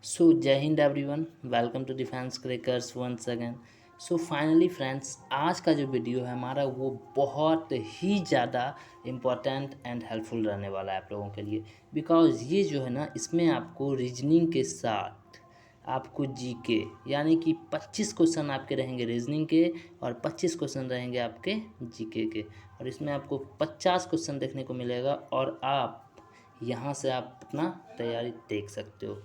सो जय हिंद everyone, welcome to defence crackers once again. So finally friends, आज का जो वीडियो है हमारा वो बहुत ही ज़्यादा इम्पोर्टेंट एंड हेल्पफुल रहने वाला है आप लोगों के लिए। बिकॉज ये जो है ना, इसमें आपको रीजनिंग के साथ आपको जीके यानी कि 25 क्वेश्चन आपके रहेंगे रीजनिंग के और 25 क्वेश्चन रहेंगे आपके जीके के। और इसमें आपको 50 क्वेश्चन देखने को मिलेगा और आप यहाँ से आप अपना तैयारी देख सकते हो।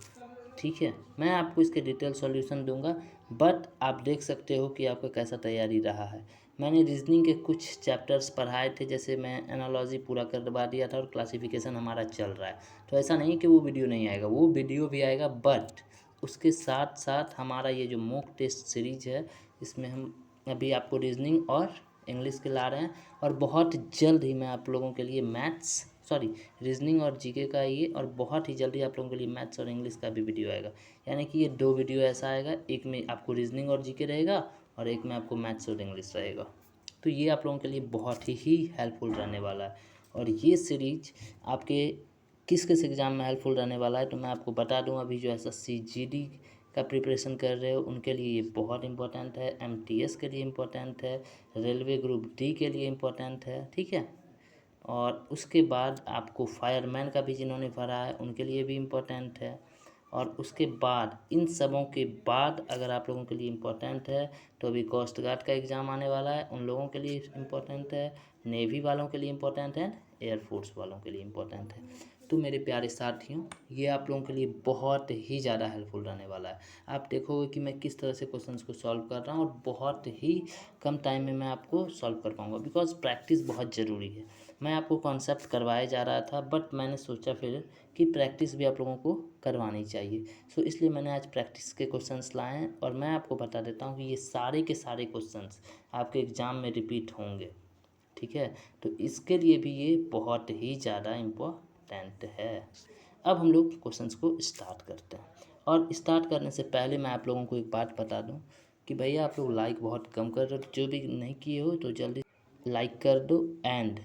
ठीक है, मैं आपको इसके डिटेल सॉल्यूशन दूंगा, बट आप देख सकते हो कि आपका कैसा तैयारी रहा है। मैंने रीजनिंग के कुछ चैप्टर्स पढ़ाए थे, जैसे मैं एनालॉजी पूरा करवा दिया था और क्लासिफिकेशन हमारा चल रहा है। तो ऐसा नहीं कि वो वीडियो नहीं आएगा, वो वीडियो भी आएगा, बट उसके साथ साथ हमारा ये जो मॉक टेस्ट सीरीज है, इसमें हम अभी आपको रीजनिंग और इंग्लिश के ला रहे हैं। और बहुत जल्द ही मैं आप लोगों के लिए रीजनिंग और जीके का ये, और बहुत ही जल्दी आप लोगों के लिए मैथ्स और इंग्लिश का भी वीडियो आएगा। यानी कि ये 2 वीडियो ऐसा आएगा, एक में आपको रीजनिंग और जीके रहेगा और एक में आपको मैथ्स और इंग्लिश रहेगा। तो ये आप लोगों के लिए बहुत ही हेल्पफुल रहने वाला है। और ये सीरीज आपके किस किस एग्ज़ाम में हेल्पफुल रहने वाला है तो मैं आपको बता दूं। अभी जो एसएससी जीडी का प्रिपरेशन कर रहे हो उनके लिए ये बहुत इंपॉर्टेंट है, एमटीएस के लिए इम्पोर्टेंट है, रेलवे ग्रुप डी के लिए इम्पोर्टेंट है। ठीक है, और उसके बाद आपको फायरमैन का भी जिन्होंने भरा है उनके लिए भी इम्पोर्टेंट है। और उसके बाद इन सबों के बाद अगर आप लोगों के लिए इम्पोर्टेंट है तो अभी कोस्ट गार्ड का एग्ज़ाम आने वाला है, उन लोगों के लिए इम्पोर्टेंट है, नेवी वालों के लिए इम्पोर्टेंट है, एयरफोर्स वालों के लिए इम्पोर्टेंट है। तो मेरे प्यारे साथियों, ये आप लोगों के लिए बहुत ही ज़्यादा हेल्पफुल रहने वाला है। आप देखोगे कि मैं किस तरह से क्वेश्चंस को सॉल्व कर रहा हूँ और बहुत ही कम टाइम में मैं आपको सॉल्व कर पाऊँगा, बिकॉज प्रैक्टिस बहुत ज़रूरी है। मैं आपको कॉन्सेप्ट करवाया जा रहा था, बट मैंने सोचा फिर कि प्रैक्टिस भी आप लोगों को करवानी चाहिए। सो इसलिए मैंने आज प्रैक्टिस के क्वेश्चंस लाए हैं और मैं आपको बता देता हूँ कि ये सारे के सारे क्वेश्चंस आपके एग्ज़ाम में रिपीट होंगे। ठीक है, तो इसके लिए भी ये बहुत ही ज़्यादा इम्पोर्टेंट है। अब हम लोग क्वेश्चंस को स्टार्ट करते हैं। और स्टार्ट करने से पहले मैं आप लोगों को एक बात बता दूं कि भैया आप लोग लाइक बहुत कम कर रहे हो, जो भी नहीं किए हो तो जल्दी लाइक कर दो। एंड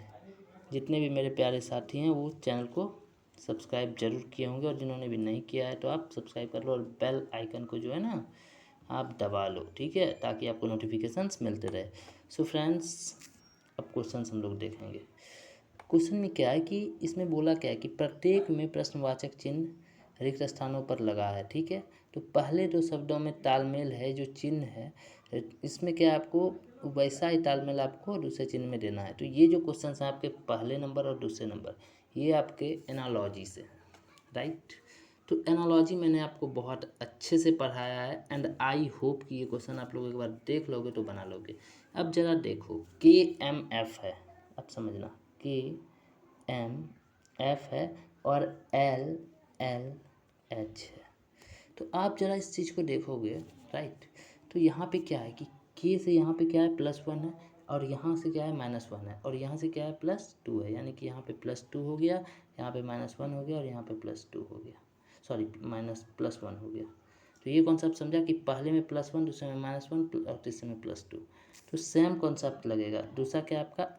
जितने भी मेरे प्यारे साथी हैं वो चैनल को सब्सक्राइब जरूर किए होंगे, और जिन्होंने भी नहीं किया है तो आप सब्सक्राइब कर लो और बेल आइकन को जो है ना आप दबा लो। ठीक है, ताकि आपको नोटिफिकेशंस मिलते रहे। सो फ्रेंड्स, अब क्वेश्चंस हम लोग देखेंगे। क्वेश्चन में क्या है कि इसमें बोला क्या है कि प्रत्येक में प्रश्नवाचक चिन्ह रिक्त स्थानों पर लगा है। ठीक है, तो पहले 2 शब्दों में तालमेल है, जो चिन्ह है इसमें क्या है, आपको वैसा ही तालमेल आपको दूसरे चिन्ह में देना है। तो ये जो क्वेश्चन है आपके पहले नंबर और दूसरे नंबर, ये आपके एनालॉजी से, राइट। तो एनालॉजी मैंने आपको बहुत अच्छे से पढ़ाया है एंड आई होप कि ये क्वेश्चन आप लोग एक बार देख लोगे तो बना लोगे। अब जरा देखो, KMF है, अब समझना, KMF है और LLH है। तो आप जरा इस चीज़ को देखोगे, राइट। तो यहाँ पे क्या है कि के से यहाँ पे क्या है +1 है, और यहाँ से क्या है -1 है, और यहाँ से क्या है +2 है। यानी कि यहाँ पे +2 हो गया, यहाँ पे -1 हो गया और यहाँ पे +2 हो गया, सॉरी +1 हो गया। तो ये कॉन्सेप्ट समझा कि पहले में +1, दूसरे में -1 और तीसरे में +2। तो सेम कॉन्सेप्ट लगेगा। दूसरा क्या है आपका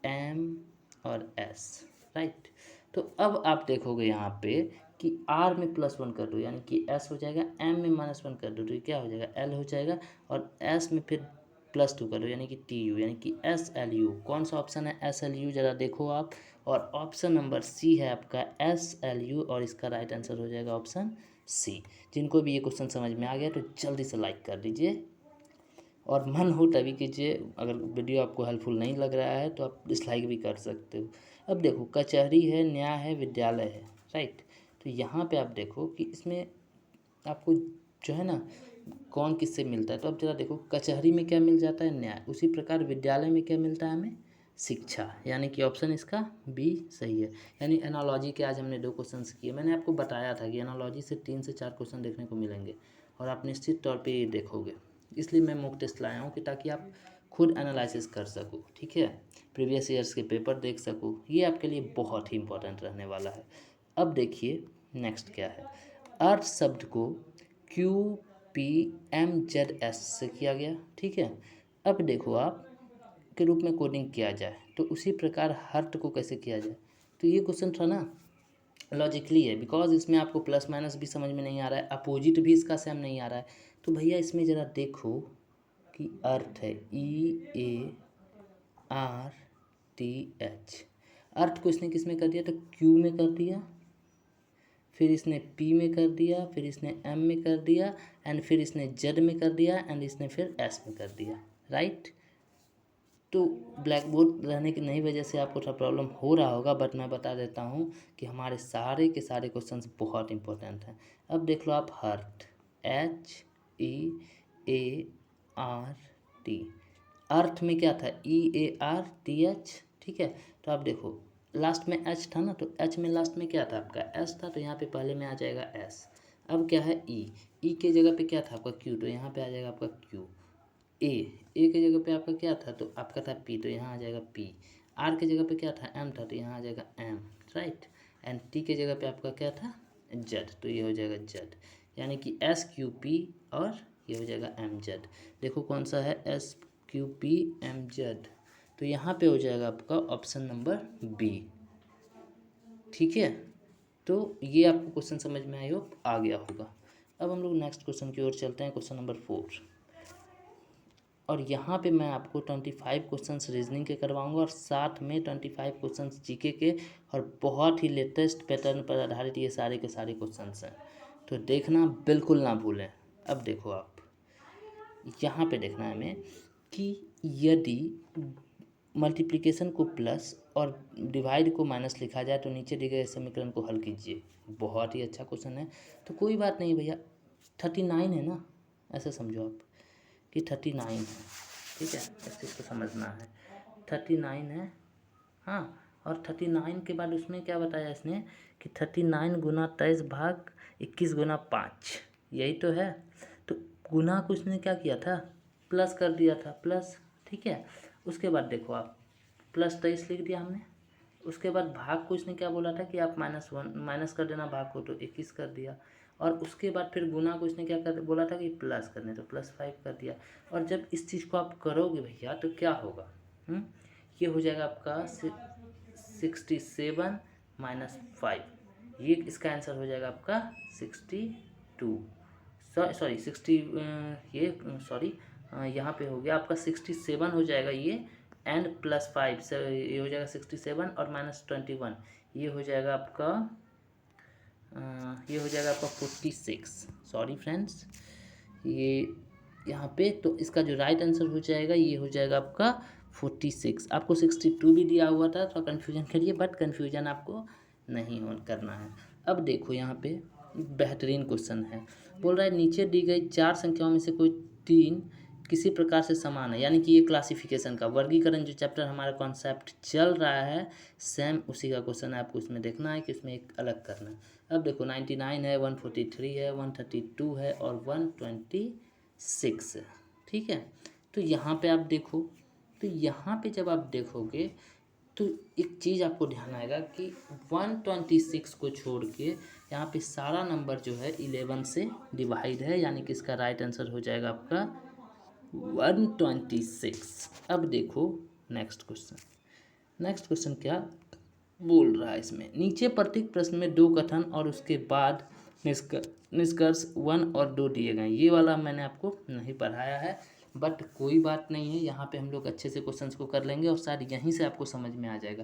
RM और S, राइट। तो अब आप देखोगे यहाँ पे कि R में +1 कर दो यानी कि S हो जाएगा, M में -1 कर दो तो ये क्या हो जाएगा, L हो जाएगा, और S में फिर +2 कर दो यानी कि TU, यानी कि SLU। कौन सा ऑप्शन है SLU, ज़रा देखो आप। और ऑप्शन नंबर C है आपका SLU, और इसका राइट आंसर हो जाएगा ऑप्शन C। जिनको भी ये क्वेश्चन समझ में आ गया तो जल्दी से लाइक कर दीजिए, और मन हो तभी कीजिए। अगर वीडियो आपको हेल्पफुल नहीं लग रहा है तो आप डिसलाइक भी कर सकते हो। अब देखो, कचहरी है, न्याय है, विद्यालय है, राइट। तो यहाँ पे आप देखो कि इसमें आपको जो है ना कौन किससे मिलता है। तो अब जरा देखो, कचहरी में क्या मिल जाता है, न्याय। उसी प्रकार विद्यालय में क्या मिलता है हमें, शिक्षा। यानी कि ऑप्शन इसका बी सही है। यानी एनालॉजी के आज हमने 2 क्वेश्चन किए। मैंने आपको बताया था कि एनालॉजी से 3 से 4 क्वेश्चन देखने को मिलेंगे और आप निश्चित तौर पे ये देखोगे। इसलिए मैं मॉक टेस्ट लाया हूँ कि ताकि आप खुद एनालिसिस कर सको। ठीक है, प्रीवियस ईयर्स के पेपर देख सको। ये आपके लिए बहुत ही इंपॉर्टेंट रहने वाला है। अब देखिए नेक्स्ट क्या है। अर्थ शब्द को QPMZS से किया गया। ठीक है, अब देखो आप के रूप में कोडिंग किया जाए तो उसी प्रकार हर्ट को कैसे किया जाए। तो ये क्वेश्चन था ना, लॉजिकली है, बिकॉज इसमें आपको प्लस माइनस भी समझ में नहीं आ रहा है, अपोजिट भी इसका सेम नहीं आ रहा है। तो भैया इसमें ज़रा देखो कि अर्थ है EARTH। अर्थ को इसने किस में कर दिया, तो Q में कर दिया, फिर इसने P में कर दिया, फिर इसने M में कर दिया, एंड फिर इसने Z में कर दिया, एंड इसने फिर S में कर दिया, राइट। तो ब्लैक बोर्ड रहने की नई वजह से आपको थोड़ा प्रॉब्लम हो रहा होगा, बट मैं बता देता हूँ कि हमारे सारे के सारे क्वेश्चंस बहुत इंपॉर्टेंट हैं। अब देख लो आप हर्ट, HEART। अर्थ में क्या था, EARTH, ठीक है। तो आप देखो लास्ट में H था ना, तो H में लास्ट में क्या था आपका S था, तो यहाँ पे पहले में आ जाएगा S। अब क्या है E के जगह पे क्या था आपका Q, तो यहाँ पे आ जाएगा आपका Q। ए के जगह पे आपका क्या था, तो आपका था P, तो यहाँ आ जाएगा P। R के जगह पे क्या था, M था, तो यहाँ आ जाएगा M, राइट। एंड T के जगह पे आपका क्या था, Z, तो ये हो जाएगा Z। यानी कि SQP और ये हो जाएगा MZ। देखो कौन सा है, SQPMZ, तो यहाँ पे हो जाएगा आपका ऑप्शन नंबर B, ठीक है। तो ये आपको क्वेश्चन समझ में आई हो, आ गया होगा। अब हम लोग नेक्स्ट क्वेश्चन की ओर चलते हैं, क्वेश्चन नंबर 4। और यहाँ पे मैं आपको 25 क्वेश्चंस रीजनिंग के करवाऊंगा और साथ में 25 क्वेश्चंस जीके के, और बहुत ही लेटेस्ट पैटर्न पर आधारित ये सारे के सारे क्वेश्चंस हैं, तो देखना बिल्कुल ना भूलें। अब देखो आप यहाँ पे देखना है हमें कि यदि मल्टीप्लिकेशन को प्लस और डिवाइड को माइनस लिखा जाए तो नीचे दिए गए समीकरण को हल कीजिए। बहुत ही अच्छा क्वेश्चन है। तो कोई बात नहीं भैया, 39 है ना, ऐसे समझो आप कि 39 है, ठीक है, इस चीज़ को समझना है। 39 है, हाँ। और 39 के बाद उसमें क्या बताया इसने कि 39 गुना 23 भाग 21 गुना 5, यही तो है। तो गुना को उसने क्या किया था, प्लस कर दिया था, प्लस, ठीक है। उसके बाद देखो आप प्लस 23 लिख दिया हमने। उसके बाद भाग को इसने क्या बोला था कि आप -1 माइनस कर देना भाग को, तो 21 कर दिया। और उसके बाद फिर गुना को इसने क्या कर बोला था कि प्लस करने, तो +5 कर दिया। और जब इस चीज़ को आप करोगे भैया तो क्या होगा, ये हो जाएगा आपका 67 - 5, ये इसका आंसर हो जाएगा आपका 62, सॉरी 60, ये सॉरी यहाँ पे हो गया आपका 67 हो जाएगा ये, एंड +5 से ये हो जाएगा 67 और -21, ये हो जाएगा आपका 46। सॉरी फ्रेंड्स, ये यहाँ पे तो इसका जो राइट आंसर हो जाएगा ये हो जाएगा आपका 46। आपको 62 भी दिया हुआ था, थोड़ा कन्फ्यूजन करिए, बट कन्फ्यूजन आपको नहीं करना है। अब देखो यहाँ पे बेहतरीन क्वेश्चन है, बोल रहा है नीचे दी गई 4 संख्याओं में से कोई 3 किसी प्रकार से समान है। यानी कि ये क्लासिफिकेशन का वर्गीकरण जो चैप्टर हमारा कॉन्सेप्ट चल रहा है, सेम उसी का क्वेश्चन है। आपको इसमें देखना है कि इसमें एक अलग करना है। अब देखो 99 है, 143 है, 132 है और 126 है, ठीक है। तो यहाँ पे आप देखो, तो यहाँ पे जब आप देखोगे तो एक चीज़ आपको ध्यान आएगा कि 126 को छोड़ के यहाँ पे सारा नंबर जो है 11 से डिवाइड है, यानी कि इसका राइट आंसर हो जाएगा आपका 126। अब देखो नेक्स्ट क्वेश्चन क्या बोल रहा है इसमें, नीचे प्रत्येक प्रश्न में 2 कथन और उसके बाद निष्कर्ष 1 और 2 दिए गए। ये वाला मैंने आपको नहीं पढ़ाया है, बट कोई बात नहीं है, यहाँ पे हम लोग अच्छे से क्वेश्चंस को कर लेंगे और शायद यहीं से आपको समझ में आ जाएगा।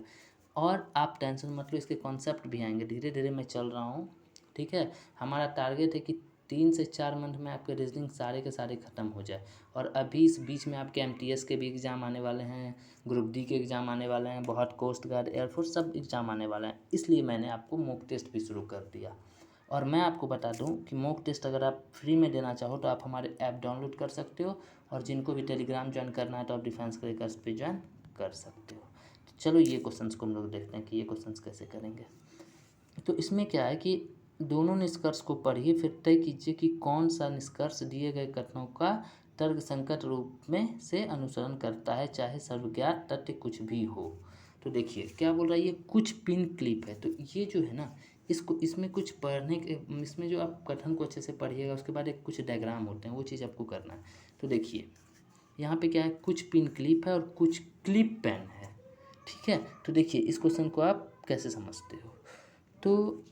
और आप टेंशन मत लो, इसके कॉन्सेप्ट भी आएंगे, धीरे धीरे मैं चल रहा हूँ, ठीक है। हमारा टारगेट है कि 3 से 4 मंथ में आपके रीजनिंग सारे के सारे ख़त्म हो जाए। और अभी इस बीच में आपके MTS के भी एग्ज़ाम आने वाले हैं, ग्रुप D के एग्ज़ाम आने वाले हैं, बहुत कोस्ट गार्ड, एयरफोर्स सब एग्ज़ाम आने वाले हैं, इसलिए मैंने आपको मॉक टेस्ट भी शुरू कर दिया। और मैं आपको बता दूं कि मॉक टेस्ट अगर आप फ्री में देना चाहो तो आप हमारे ऐप डाउनलोड कर सकते हो, और जिनको भी टेलीग्राम ज्वाइन करना है तो आप डिफेंस क्रैकर्स पे ज्वाइन कर सकते हो। तो चलो ये क्वेश्चंस को हम लोग देखते हैं कि ये क्वेश्चंस कैसे करेंगे। तो इसमें क्या है कि दोनों निष्कर्ष को पढ़िए, फिर तय कीजिए कि कौन सा निष्कर्ष दिए गए कथनों का तर्कसंगत रूप में से अनुसरण करता है, चाहे सर्वज्ञात तथ्य कुछ भी हो। तो देखिए क्या बोल रहा है, ये कुछ पिन क्लिप है, तो ये जो है ना, इसको इसमें कुछ पढ़ने के, इसमें जो आप कथन को अच्छे से पढ़िएगा उसके बाद एक कुछ डायग्राम होते हैं, वो चीज़ आपको करना है। तो देखिए यहाँ पे क्या है, कुछ पिन क्लिप है और कुछ क्लिप पेन है, ठीक है। तो देखिए इस क्वेश्चन को आप कैसे समझते हो। तो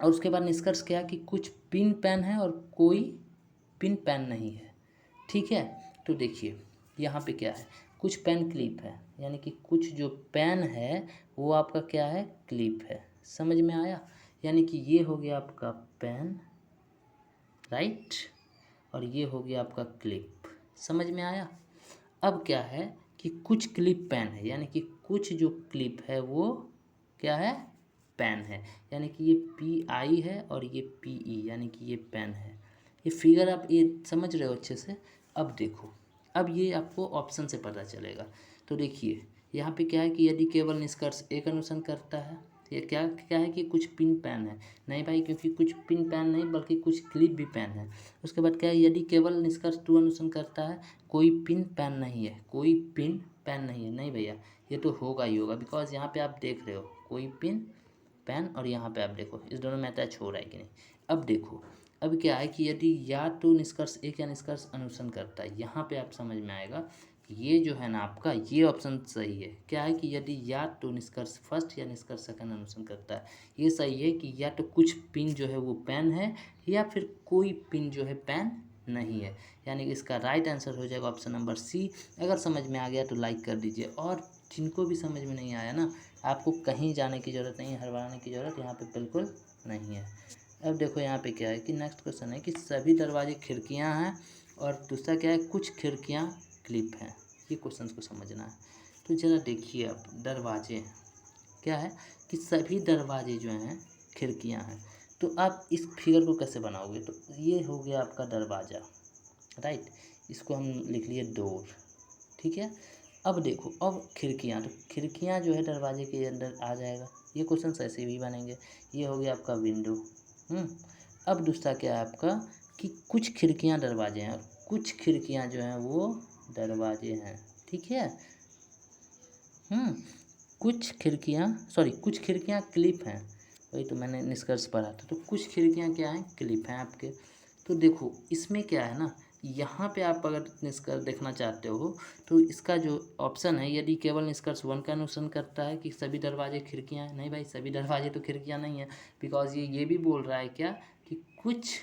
और उसके बाद निष्कर्ष क्या कि कुछ पिन पेन है और कोई पिन पेन नहीं है। ठीक है, तो देखिए यहाँ पे क्या है, कुछ पेन क्लिप है, यानी कि कुछ जो पेन है वो आपका क्या है, क्लिप है। समझ में आया? यानी कि ये हो गया आपका पेन, राइट, और ये हो गया आपका क्लिप। समझ में आया? अब क्या है कि कुछ क्लिप पेन है, यानी कि कुछ जो क्लिप है वो क्या है, पेन है। यानी कि ये PI है और ये PE, यानी कि ये पेन है। ये फिगर आप ये समझ रहे हो अच्छे से? अब देखो, अब ये आपको ऑप्शन से पता चलेगा। तो देखिए यहाँ पे क्या है कि यदि केवल निष्कर्ष एक अनुसरण करता है, ये क्या क्या है कि कुछ पिन पेन है, नहीं भाई, क्योंकि कुछ पिन पेन नहीं बल्कि कुछ क्लिप भी पेन है। उसके बाद क्या है, यदि केवल निष्कर्ष 2 अनुसरण करता है, कोई पिन पेन नहीं है, कोई पिन पेन नहीं है। नहीं भैया, ये तो होगा ही होगा, बिकॉज यहाँ पे आप देख रहे हो कोई पिन पेन, और यहाँ पे आप देखो इस दोनों में अटैच हो रहा है कि नहीं। अब देखो, अब क्या है कि यदि या तो निष्कर्ष एक या निष्कर्ष अनुसरण करता है, यहाँ पे आप समझ में आएगा ये जो है ना आपका, ये ऑप्शन सही है। क्या है कि यदि या तो निष्कर्ष फर्स्ट या निष्कर्ष सेकंड अनुसरण करता है, ये सही है कि या तो कुछ पिन जो है वो पेन है, या फिर कोई पिन जो है पेन नहीं है। यानी कि इसका राइट आंसर हो जाएगा ऑप्शन नंबर C। अगर समझ में आ गया तो लाइक कर दीजिए, और जिनको भी समझ में नहीं आया ना, आपको कहीं जाने की ज़रूरत नहीं है, हड़बड़ाने की ज़रूरत यहाँ पे बिल्कुल नहीं है। अब देखो यहाँ पे क्या है कि नेक्स्ट क्वेश्चन है कि सभी दरवाजे खिड़कियाँ हैं, और दूसरा क्या है, कुछ खिड़कियाँ क्लिप हैं। ये क्वेश्चन को समझना है। तो ज़रा देखिए, अब दरवाजे क्या है कि सभी दरवाजे जो हैं खिड़कियाँ हैं। तो आप इस फिगर को कैसे बनाओगे, तो ये हो गया आपका दरवाज़ा, राइट, इसको हम लिख लिए डोर। ठीक है, अब देखो, अब खिड़कियाँ, तो खिड़कियाँ जो है दरवाजे के अंदर आ जाएगा, ये क्वेश्चन ऐसे भी बनेंगे। ये हो गया आपका विंडो। अब दूसरा क्या है आपका कि कुछ खिड़कियाँ दरवाजे हैं, और कुछ खिड़कियाँ जो हैं वो दरवाजे हैं। ठीक है, कुछ खिड़कियाँ क्लिप हैं, वही तो मैंने निष्कर्ष पढ़ा था। तो कुछ खिड़कियाँ क्या हैं, क्लिप हैं आपके। तो देखो इसमें क्या है ना, यहाँ पे आप अगर निष्कर्ष देखना चाहते हो तो इसका जो ऑप्शन है, यदि केवल निष्कर्ष 1 का अनुसरण करता है कि सभी दरवाजे खिड़कियाँ हैं, नहीं भाई, सभी दरवाजे तो खिड़कियाँ नहीं है, बिकॉज ये भी बोल रहा है क्या कि कुछ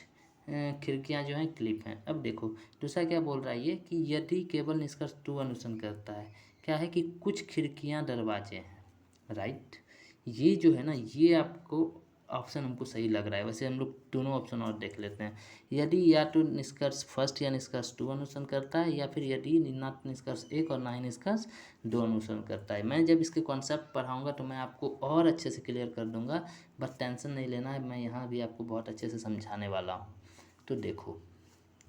खिड़कियाँ जो हैं क्लिप हैं। अब देखो दूसरा क्या बोल रहा है ये कि यदि केवल निष्कर्ष 2 अनुसरण करता है, क्या है कि कुछ खिड़कियाँ दरवाजे हैं, राइट। ये जो है ना, ये आपको ऑप्शन हमको सही लग रहा है। वैसे हम लोग दोनों ऑप्शन और देख लेते हैं। यदि या तो निष्कर्ष फर्स्ट या निष्कर्ष 2 अनुसरण करता है, या फिर यदि ना निष्कर्ष 1 और ना ही निष्कर्ष 2 अनुसरण करता है। मैं जब इसके कॉन्सेप्ट पढ़ाऊँगा तो मैं आपको और अच्छे से क्लियर कर दूँगा, बस टेंशन नहीं लेना है, मैं यहाँ भी आपको बहुत अच्छे से समझाने वाला हूँ। तो देखो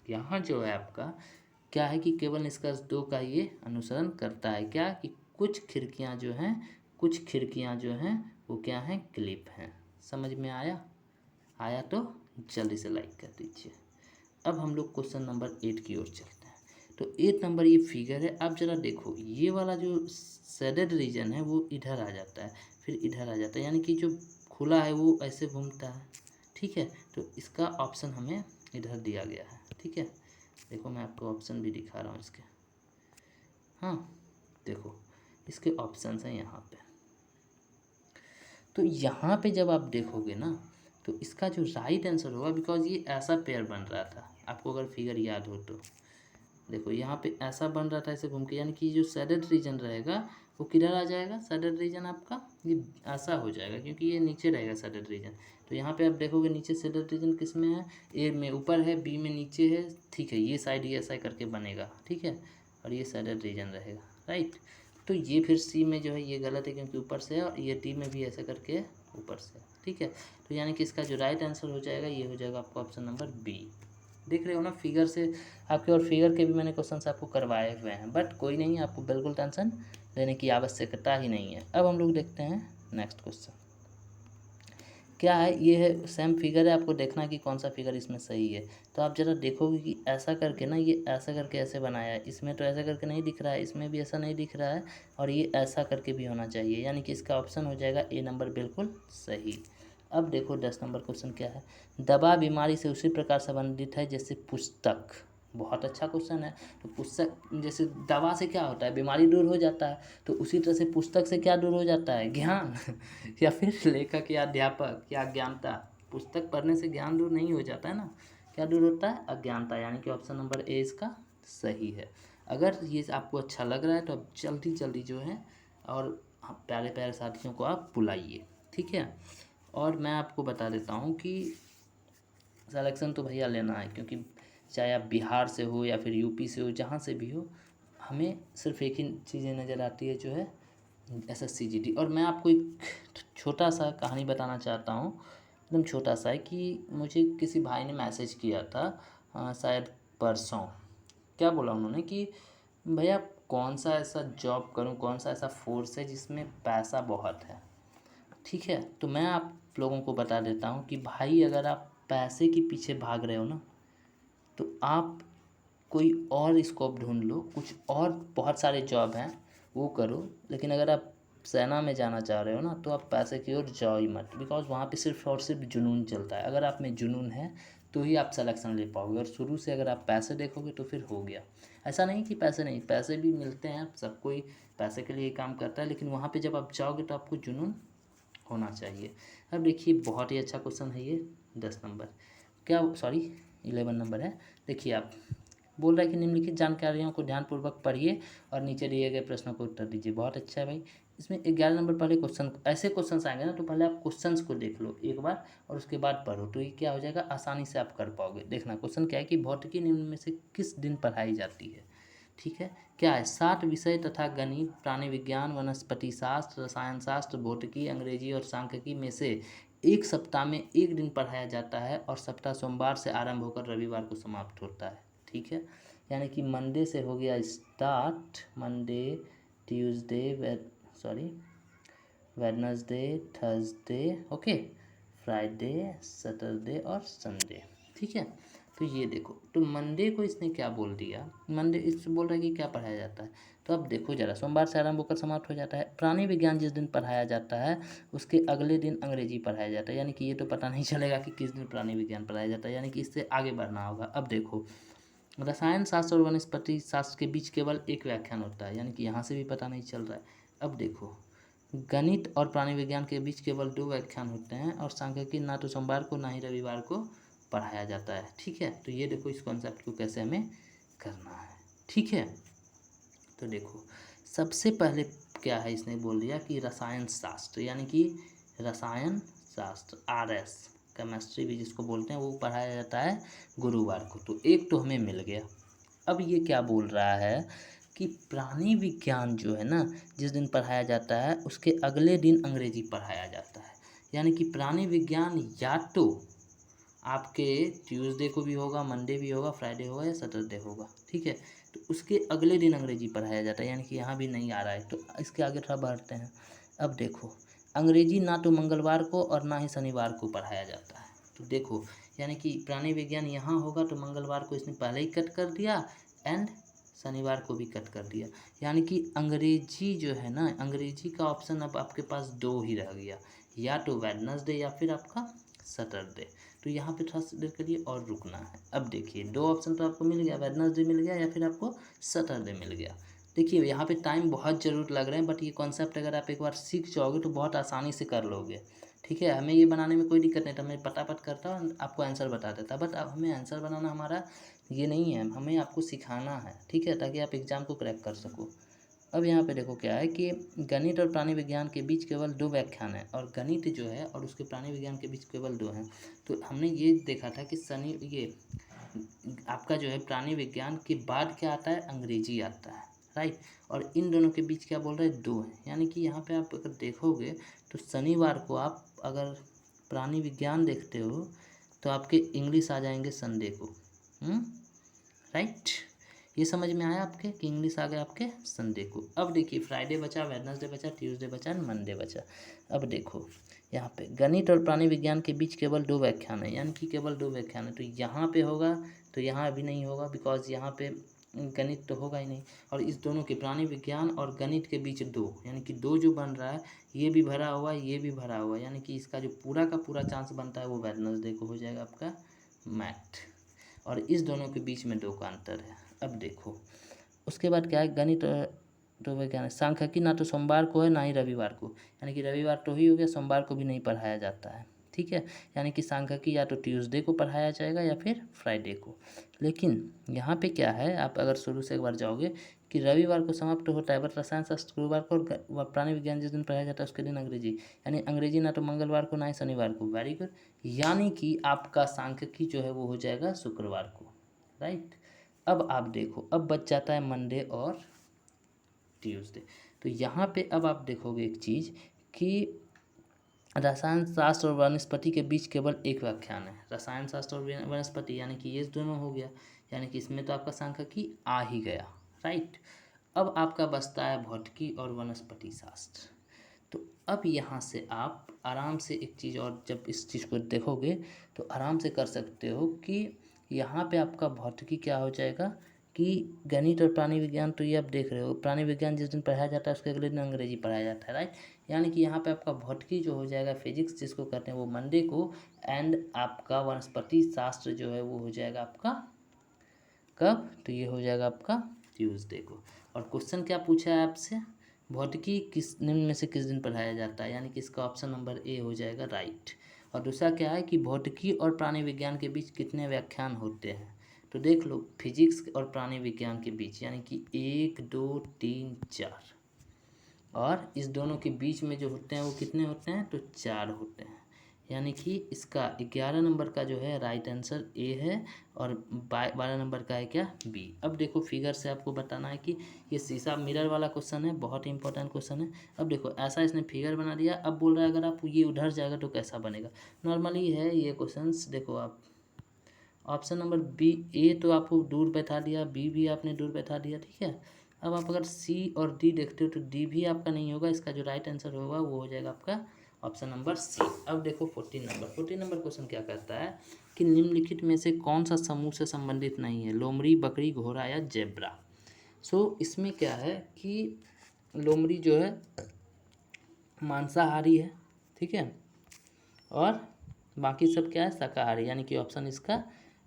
यहाँ जो है आपका क्या है कि केवल निष्कर्ष 2 का ये अनुसरण करता है, क्या कि कुछ खिड़कियाँ जो हैं वो क्या हैं, क्लिप हैं। समझ में आया तो जल्दी से लाइक कर दीजिए। अब हम लोग क्वेश्चन नंबर 8 की ओर चलते हैं। तो 8 नंबर ये फिगर है। अब जरा देखो, ये वाला जो शेडेड रीजन है वो इधर आ जाता है, फिर इधर आ जाता है, यानी कि जो खुला है वो ऐसे घूमता है। ठीक है, तो इसका ऑप्शन हमें इधर दिया गया है। ठीक है, देखो मैं आपको ऑप्शन भी दिखा रहा हूँ इसके। हाँ देखो, इसके ऑप्शंस हैं यहाँ पे। तो यहाँ पे जब आप देखोगे ना, तो इसका जो राइट आंसर होगा, बिकॉज ये ऐसा पेयर बन रहा था, आपको अगर फिगर याद हो तो देखो यहाँ पे ऐसा बन रहा था ऐसे घूम के, यानी कि जो शेडेड रीजन रहेगा वो किधर आ जाएगा, शेडेड रीजन आपका ये ऐसा हो जाएगा, क्योंकि ये नीचे रहेगा शेडेड रीजन। तो यहाँ पे आप देखोगे नीचे शेडेड रीजन किस में है, ए में ऊपर है, बी में नीचे है। ठीक है, ये साइड ये ऐसा करके बनेगा। ठीक है, और ये शेडेड रीजन रहेगा, राइट। तो ये फिर सी में जो है ये गलत है, क्योंकि ऊपर से है, और ये डी में भी ऐसा करके ऊपर से। ठीक है, तो यानी कि इसका जो राइट आंसर हो जाएगा ये हो जाएगा आपका ऑप्शन नंबर बी। देख रहे हो ना फिगर से आपके, और फिगर के भी मैंने क्वेश्चन आपको करवाए हुए हैं, बट कोई नहीं, आपको बिल्कुल टेंशन लेने की आवश्यकता ही नहीं है। अब हम लोग देखते हैं नेक्स्ट क्वेश्चन क्या है। ये है सेम फिगर है, आपको देखना कि कौन सा फिगर इसमें सही है। तो आप ज़रा देखोगे कि ऐसा करके ना, ये ऐसा करके ऐसे बनाया है, इसमें तो ऐसा करके नहीं दिख रहा है, इसमें भी ऐसा नहीं दिख रहा है, और ये ऐसा करके भी होना चाहिए, यानी कि इसका ऑप्शन हो जाएगा ए नंबर बिल्कुल सही। अब देखो 10 नंबर क्वेश्चन क्या है। दवा बीमारी से उसी प्रकार संबंधित है जैसे पुस्तक। बहुत अच्छा क्वेश्चन है। तो पुस्तक जैसे दवा से क्या होता है, बीमारी दूर हो जाता है, तो उसी तरह से पुस्तक से क्या दूर हो जाता है, ज्ञान या फिर लेखक या अध्यापक या ज्ञानता। पुस्तक पढ़ने से ज्ञान दूर नहीं हो जाता है ना, क्या दूर होता है? अज्ञानता। यानी कि ऑप्शन नंबर ए इसका सही है। अगर ये आपको अच्छा लग रहा है तो अब जल्दी जल्दी जो है और प्यारे प्यारे साथियों को आप बुलाइए, ठीक है। और मैं आपको बता देता हूँ कि सिलेक्शन तो भैया लेना है, क्योंकि चाहे आप बिहार से हो या फिर यूपी से हो, जहाँ से भी हो, हमें सिर्फ एक ही चीज़ें नज़र आती है, जो है SSCGD। और मैं आपको एक छोटा सा कहानी बताना चाहता हूँ, एकदम छोटा सा है, कि मुझे किसी भाई ने मैसेज किया था शायद परसों। क्या बोला उन्होंने कि भैया कौन सा ऐसा जॉब करूँ, कौन सा ऐसा फोर्स है जिसमें पैसा बहुत है, ठीक है। तो मैं आप लोगों को बता देता हूँ कि भाई अगर आप पैसे के पीछे भाग रहे हो ना, तो आप कोई और स्कोप ढूंढ लो, कुछ और बहुत सारे जॉब हैं वो करो। लेकिन अगर आप सेना में जाना चाह रहे हो ना, तो आप पैसे की ओर जाओ ही मत, बिकॉज वहाँ पे सिर्फ और सिर्फ जुनून चलता है। अगर आप में जुनून है तो ही आप सिलेक्शन ले पाओगे, और शुरू से अगर आप पैसे देखोगे तो फिर हो गया। ऐसा नहीं कि पैसे नहीं, पैसे भी मिलते हैं, सब कोई पैसे के लिए काम करता है, लेकिन वहाँ पे जब आप जाओगे तो आपको जुनून होना चाहिए। अब देखिए बहुत ही अच्छा क्वेश्चन है ये, 10 नंबर, क्या सॉरी 11 नंबर है। देखिए आप बोल रहा है कि निम्नलिखित जानकारियों को ध्यानपूर्वक पढ़िए और नीचे दिए गए प्रश्नों को उत्तर दीजिए। बहुत अच्छा है भाई। इसमें 11 नंबर पहले क्वेश्चन, ऐसे क्वेश्चंस आएंगे ना, तो पहले आप क्वेश्चंस को देख लो एक बार और उसके बाद पढ़ो, तो ये क्या हो जाएगा, आसानी से आप कर पाओगे। देखना क्वेश्चन क्या है कि भौतिकी निम्न में से किस दिन पढ़ाई जाती है, ठीक है। क्या है, 60 विषय तथा गणित, प्राणी विज्ञान, वनस्पति शास्त्र, रसायन शास्त्र, भौतिकी, अंग्रेजी और सांख्यिकी में से एक सप्ताह में एक दिन पढ़ाया जाता है, और सप्ताह सोमवार से आरंभ होकर रविवार को समाप्त होता है, ठीक है। यानी कि मंडे से हो गया start, Monday, Tuesday, Wednesday, Thursday, okay, Friday, Saturday और संडे, ठीक है। तो ये देखो, तो मंडे को इसने क्या बोल दिया, मंडे इस बोल रहा है कि क्या पढ़ाया जाता है। तो अब देखो जरा, सोमवार से आरंभ होकर समाप्त हो जाता है। प्राणी विज्ञान जिस दिन पढ़ाया जाता है उसके अगले दिन अंग्रेजी पढ़ाया जाता है, यानी कि ये तो पता नहीं चलेगा कि किस दिन प्राणी विज्ञान पढ़ाया जाता है, यानी कि इससे आगे बढ़ना होगा। अब देखो, रसायन शास्त्र और वनस्पति शास्त्र के बीच केवल एक व्याख्यान होता है, यानी कि यहाँ से भी पता नहीं चल रहा है। अब देखो, गणित और प्राणी विज्ञान के बीच केवल 2 व्याख्यान होते हैं, और सांख्यिकी ना तो सोमवार को ना ही रविवार को पढ़ाया जाता है, ठीक है। तो ये देखो इस कॉन्सेप्ट को कैसे हमें करना है, ठीक है। तो देखो सबसे पहले क्या है, इसने बोल दिया कि रसायन शास्त्र, यानी कि रसायन शास्त्र, RS, केमिस्ट्री भी जिसको बोलते हैं, वो पढ़ाया जाता है गुरुवार को। तो एक तो हमें मिल गया। अब ये क्या बोल रहा है कि प्राणी विज्ञान जो है ना, जिस दिन पढ़ाया जाता है उसके अगले दिन अंग्रेजी पढ़ाया जाता है, यानी कि प्राणी विज्ञान या तो आपके ट्यूसडे को भी होगा, मंडे भी होगा, फ्राइडे होगा या सैटरडे होगा, ठीक है। तो उसके अगले दिन अंग्रेजी पढ़ाया जाता है, यानी कि यहाँ भी नहीं आ रहा है, तो इसके आगे थोड़ा बढ़ते हैं। अब देखो, अंग्रेजी ना तो मंगलवार को और ना ही शनिवार को पढ़ाया जाता है। तो देखो, यानी कि प्राणी विज्ञान यहाँ होगा तो मंगलवार को इसने पहले ही कट कर दिया, एंड शनिवार को भी कट कर दिया, यानी कि अंग्रेजी जो है ना, अंग्रेजी का ऑप्शन अब आपके पास 2 ही रह गया, या तो वेडनेसडे या फिर आपका सैटरडे। तो यहाँ पे थोड़ा सा देर के लिए और रुकना है। अब देखिए 2 ऑप्शन तो आपको मिल गया, वेडनेसडे मिल गया या फिर आपको सैटरडे मिल गया। देखिए यहाँ पे टाइम बहुत ज़रूर लग रहे हैं, बट ये कॉन्सेप्ट अगर आप एक बार सीख जाओगे तो बहुत आसानी से कर लोगे, ठीक है। हमें ये बनाने में कोई दिक्कत नहीं था, मैं पटापट करता और आपको आंसर बता देता, बट अब हमें आंसर बनाना हमारा ये नहीं है, हमें आपको सिखाना है, ठीक है, ताकि आप एग्ज़ाम को क्रैक कर सको। अब यहाँ पे देखो क्या है कि गणित और प्राणी विज्ञान के बीच केवल 2 व्याख्यान है, और गणित जो है और उसके प्राणी विज्ञान के बीच केवल 2 हैं। तो हमने ये देखा था कि ये आपका जो है प्राणी विज्ञान के बाद क्या आता है, अंग्रेजी आता है, राइट। और इन दोनों के बीच क्या बोल रहे हैं, 2 हैं, यानी कि यहाँ पे आप अगर देखोगे तो शनिवार को आप अगर प्राणी विज्ञान देखते हो तो आपके इंग्लिश आ जाएंगे संडे को, राइट। ये समझ में आया आपके कि इंग्लिश आ गया आपके संडे को। अब देखिए फ्राइडे बचा, वेडनेसडे बचा, ट्यूसडे बचा, मंडे बचा। अब देखो यहाँ पे गणित और प्राणी विज्ञान के बीच केवल 2 व्याख्यान है, यानी कि केवल 2 व्याख्यान है, तो यहाँ पे होगा तो यहाँ अभी नहीं होगा, बिकॉज यहाँ पे गणित तो होगा ही नहीं। और इस दोनों के प्राणी विज्ञान और गणित के बीच 2, यानी कि 2 जो बन रहा है, ये भी भरा हुआ है, ये भी भरा हुआ है, यानी कि इसका जो पूरा का पूरा चांस बनता है वो वेडनेसडे को हो जाएगा आपका मैथ। और इस दोनों के बीच में 2 का अंतर है। अब देखो उसके बाद क्या है, गणित तो वह क्या है, सांख्यिकी ना तो सोमवार को है ना ही रविवार को, यानी कि रविवार तो ही हो गया, सोमवार को भी नहीं पढ़ाया जाता है, ठीक है, यानी कि सांख्यिकी या तो ट्यूसडे को पढ़ाया जाएगा या फिर फ्राइडे को। लेकिन यहाँ पे क्या है, आप अगर शुरू से एक बार जाओगे कि रविवार को समाप्त होता है, बट रसायन शास्त्र गुरुवार को और प्राणी विज्ञान जिस दिन पढ़ाया जाता है उसके दिन अंग्रेजी, यानी अंग्रेजी ना तो मंगलवार को ना ही शनिवार को। वेरी गुड, यानी कि आपका सांख्यिकी जो है वो हो जाएगा शुक्रवार को, राइट। अब आप देखो, अब बच जाता है मंडे और ट्यूसडे। तो यहाँ पे अब आप देखोगे एक चीज़ कि रसायन शास्त्र और वनस्पति के बीच केवल एक व्याख्यान है, रसायन शास्त्र और वनस्पति, यानी कि ये दोनों हो गया, यानी कि इसमें तो आपका सांख्यिकी आ ही गया, राइट। अब आपका बचता है भौतिकी और वनस्पति शास्त्र। तो अब यहाँ से आप आराम से एक चीज़, और जब इस चीज़ को देखोगे तो आराम से कर सकते हो कि यहाँ पे आपका भौतिकी क्या हो जाएगा कि गणित और प्राणी विज्ञान, तो ये आप देख रहे हो, प्राणी विज्ञान जिस दिन पढ़ाया जाता है उसके अगले दिन अंग्रेजी पढ़ाया जाता है, राइट। यानी कि यहाँ पे आपका भौतिकी जो हो जाएगा, फिजिक्स जिसको कहते हैं, वो मंडे को, एंड आपका वनस्पति शास्त्र जो है वो हो जाएगा आपका कब, तो ये हो जाएगा आपका ट्यूसडे को। और क्वेश्चन क्या पूछा है आपसे, भौतिकी किस निम्न में से किस दिन पढ़ाया जाता है, यानी कि इसका ऑप्शन नंबर ए हो जाएगा, राइट। और दूसरा क्या है कि भौतिकी और प्राणी विज्ञान के बीच कितने व्याख्यान होते हैं, तो देख लो फिजिक्स और प्राणी विज्ञान के बीच, यानी कि 1 2 3 4, और इस दोनों के बीच में जो होते हैं वो कितने होते हैं, तो 4 होते हैं, यानी कि इसका 11 नंबर का जो है राइट आंसर ए है, और 12 नंबर का है क्या, बी। अब देखो फिगर से आपको बताना है कि ये शीशा मिरर वाला क्वेश्चन है, बहुत ही इंपॉर्टेंट क्वेश्चन है। अब देखो ऐसा इसने फिगर बना दिया, अब बोल रहा है अगर आप ये उधर जाएगा तो कैसा बनेगा। नॉर्मली है ये क्वेश्चन, देखो आप ऑप्शन नंबर बी, ए तो आपको दूर बैठा दिया, बी भी आपने दूर बैठा दिया, ठीक है। अब आप अगर सी और डी देखते हो तो डी भी आपका नहीं होगा, इसका जो राइट आंसर होगा वो हो जाएगा आपका ऑप्शन नंबर सी। अब देखो 14 नंबर क्वेश्चन क्या कहता है कि निम्नलिखित में से कौन सा समूह से संबंधित नहीं है, लोमड़ी, बकरी, घोड़ा या जेब्रा। सो इसमें क्या है कि लोमड़ी जो है मांसाहारी है, ठीक है, और बाकी सब क्या है, शाकाहारी, यानी कि ऑप्शन इसका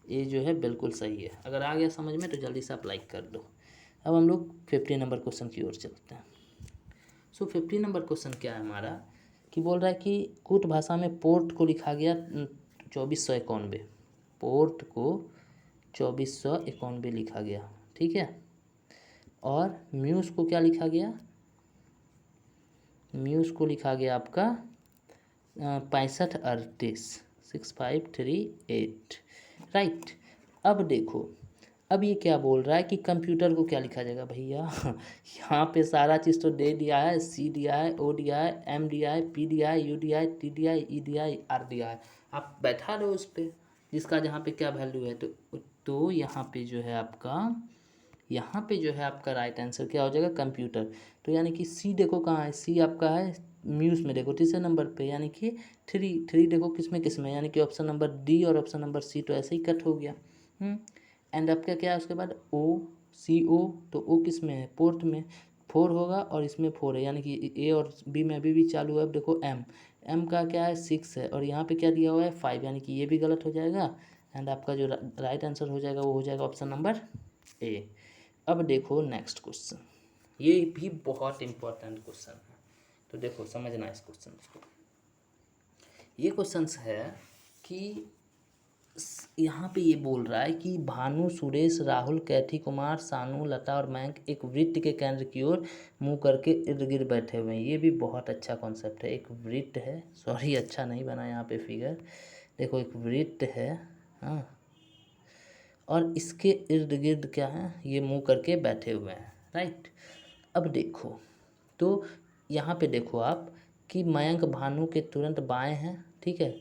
ए जो है बिल्कुल सही है। अगर आ गया समझ में तो जल्दी से आप लाइक कर दो। अब हम लोग 50 नंबर क्वेश्चन की ओर चलते हैं। सो 50 नंबर क्वेश्चन क्या है हमारा कि बोल रहा है कि कूट भाषा में पोर्ट को लिखा गया 2491, पोर्ट को 2491 लिखा गया, ठीक है। और म्यूस को क्या लिखा गया, म्यूस को लिखा गया आपका 6538, 6538, राइट। अब देखो, अब ये क्या बोल रहा है कि कंप्यूटर को क्या लिखा जाएगा भैया यहाँ पे सारा चीज़ तो दे दिया है, सी दिया है, ओ दिया है, एम दिया है, पी दिया है, यू दिया है, टी दिया है, ई दिया है, आर दिया है, आप बैठा लो उस पर जिसका जहाँ पे क्या वैल्यू है। तो यहाँ पे जो है आपका, यहाँ पे जो है आपका राइट आंसर क्या हो जाएगा, कंप्यूटर। तो यानी कि सी देखो कहाँ है, सी आपका है म्यूस में, देखो तीसरे नंबर पे, यानी कि थ्री देखो किस में, यानी कि ऑप्शन नंबर डी और ऑप्शन नंबर सी तो ऐसे ही कट हो गया। एंड आपका क्या है उसके बाद ओ, सी ओ, तो ओ किस में है, पोर्ट में, 4 होगा और इसमें 4 है, यानी कि ए और बी में अभी भी चालू है। अब देखो एम, एम का क्या है 6 है, और यहाँ पे क्या दिया हुआ है 5, यानी कि ये भी गलत हो जाएगा। एंड आपका जो राइट आंसर हो जाएगा वो हो जाएगा ऑप्शन नंबर ए। अब देखो नेक्स्ट क्वेश्चन, ये भी बहुत इंपॉर्टेंट क्वेश्चन है, तो देखो समझना इस क्वेश्चन को। ये क्वेश्चन है कि यहाँ पे ये बोल रहा है कि भानु, सुरेश, राहुल, कैथी कुमार, सानू, लता और मयंक एक वृत्त के केंद्र की ओर मुंह करके इर्द गिर्द बैठे हुए हैं। ये भी बहुत अच्छा कॉन्सेप्ट है, एक वृत्त है, सॉरी अच्छा नहीं बना यहाँ पे फिगर, देखो एक वृत्त है, हाँ, और इसके इर्द गिर्द क्या है, ये मुंह करके बैठे हुए हैं, राइट। अब देखो, तो यहाँ पे देखो आप कि मयंक भानु के तुरंत बाएं हैं, ठीक है,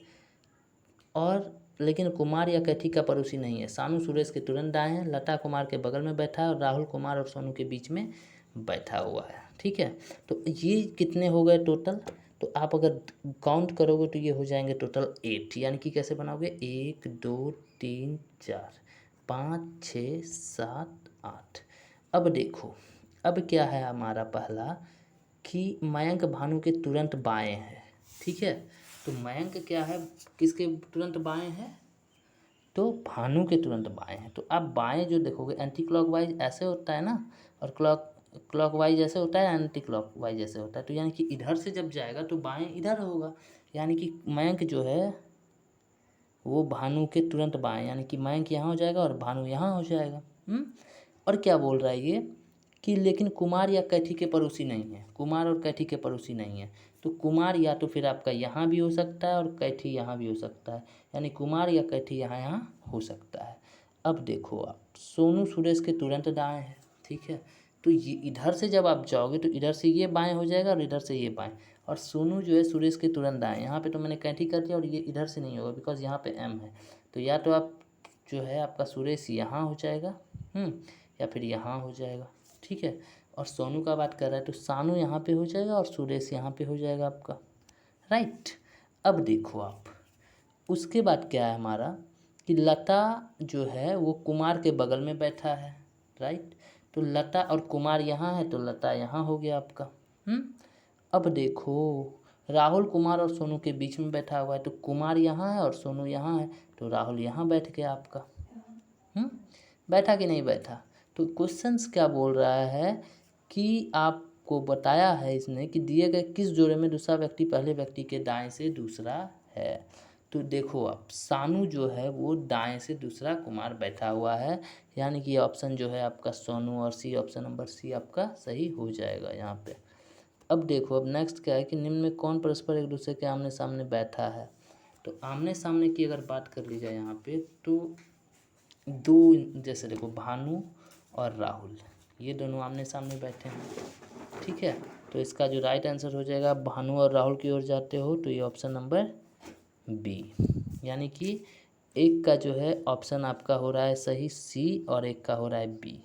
और लेकिन कुमार या कैथी का पड़ोसी नहीं है। सानू सुरेश के तुरंत दाएं हैं, लता कुमार के बगल में बैठा है, और राहुल कुमार और सोनू के बीच में बैठा हुआ है, ठीक है। तो ये कितने हो गए टोटल, तो आप अगर काउंट करोगे तो ये हो जाएंगे टोटल 8, यानी कि कैसे बनाओगे, 1 2 3 4 5 6 7 8। अब देखो, अब क्या है हमारा पहला कि मयंक भानु के तुरंत बाएं है, ठीक है। तो मयंक क्या है, किसके तुरंत बाएं है, तो भानु के तुरंत बाएं हैं। तो आप बाएं जो देखोगे एंटी क्लॉकवाइज ऐसे होता है ना, और क्लॉकवाइज ऐसे होता है, एंटी क्लॉकवाइज ऐसे होता है, तो यानी कि इधर से जब जाएगा तो बाएं इधर होगा, यानी कि मयंक जो है वो भानु के तुरंत बाएं, यानी कि मयंक यहाँ हो जाएगा और भानु यहाँ हो जाएगा। और क्या बोल रहा है ये कि लेकिन कुमार या कैथी के पड़ोसी नहीं है, कुमार और कैथी के पड़ोसी नहीं है। तो कुमार या तो फिर आपका यहाँ भी हो सकता है और कैथी यहाँ भी हो सकता है, यानी कुमार या कैथी यहाँ यहाँ हो सकता है। अब देखो आप, सोनू सुरेश के तुरंत दाएं है, ठीक है। तो ये इधर से जब आप जाओगे तो इधर से ये बाएं हो जाएगा और इधर से ये बाएं, और सोनू जो है सुरेश के तुरंत दाएं। यहाँ पे तो मैंने कैथी कर दिया और ये इधर से नहीं होगा बिकॉज यहाँ पे एम है। तो या तो आप जो है आपका सुरेश यहाँ हो जाएगा या फिर यहाँ हो जाएगा, ठीक है। और सोनू का बात कर रहा है तो सानू यहाँ पे हो जाएगा और सुरेश यहाँ पे हो जाएगा आपका, राइट। अब देखो आप, उसके बाद क्या है हमारा कि लता जो है वो कुमार के बगल में बैठा है, राइट। तो लता और कुमार यहाँ है तो लता यहाँ हो गया आपका। अब देखो राहुल कुमार और सोनू के बीच में बैठा हुआ है, तो कुमार यहाँ है और सोनू यहाँ है, तो राहुल यहाँ बैठ गया आपका। बैठा कि नहीं बैठा। तो क्वेश्चंस क्या बोल रहा है कि आपको बताया है इसने कि दिए गए किस जोड़े में दूसरा व्यक्ति पहले व्यक्ति के दाएं से दूसरा है। तो देखो आप, सानू जो है वो दाएं से दूसरा कुमार बैठा हुआ है, यानी कि ऑप्शन जो है आपका सोनू और सी, ऑप्शन नंबर सी आपका सही हो जाएगा यहाँ पे। अब देखो, अब नेक्स्ट क्या है कि निम्न में कौन परस्पर एक दूसरे के आमने सामने बैठा है। तो आमने सामने की अगर बात कर ली जाए यहाँ पे तो दो, जैसे देखो भानु और राहुल, ये दोनों आमने सामने बैठे हैं, ठीक है। तो इसका जो राइट आंसर हो जाएगा, भानु और राहुल की ओर जाते हो तो ये ऑप्शन नंबर बी, यानी कि एक का जो है ऑप्शन आपका हो रहा है सही सी और एक का हो रहा है बी।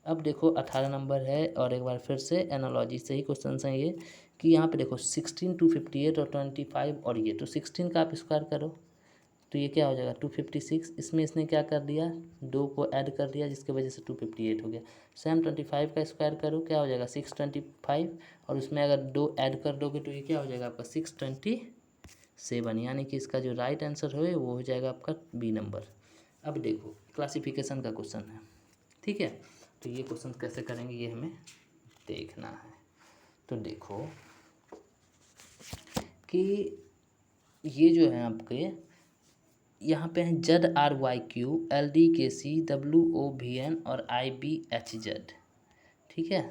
अब देखो 18 नंबर है और एक बार फिर से एनालॉजी से ही क्वेश्चन है ये कि यहाँ पे देखो 16 258 और 25 और ये, तो 16 का आप स्क्वायर करो तो ये क्या हो जाएगा 256। इसमें इसने क्या कर दिया, 2 को ऐड कर दिया जिसकी वजह से 258 हो गया। सेम 25 का स्क्वायर करो, क्या हो जाएगा 625, और उसमें अगर 2 ऐड कर दोगे तो ये क्या हो जाएगा आपका 627, यानी कि इसका जो राइट आंसर है वो हो जाएगा आपका बी नंबर। अब देखो क्लासिफिकेशन का क्वेश्चन है, ठीक है। तो ये क्वेश्चन कैसे करेंगे ये हमें देखना है। तो देखो कि ये जो है आपके यहाँ पे हैं ZRYQ LDKC WOVN और IBHZ, ठीक है।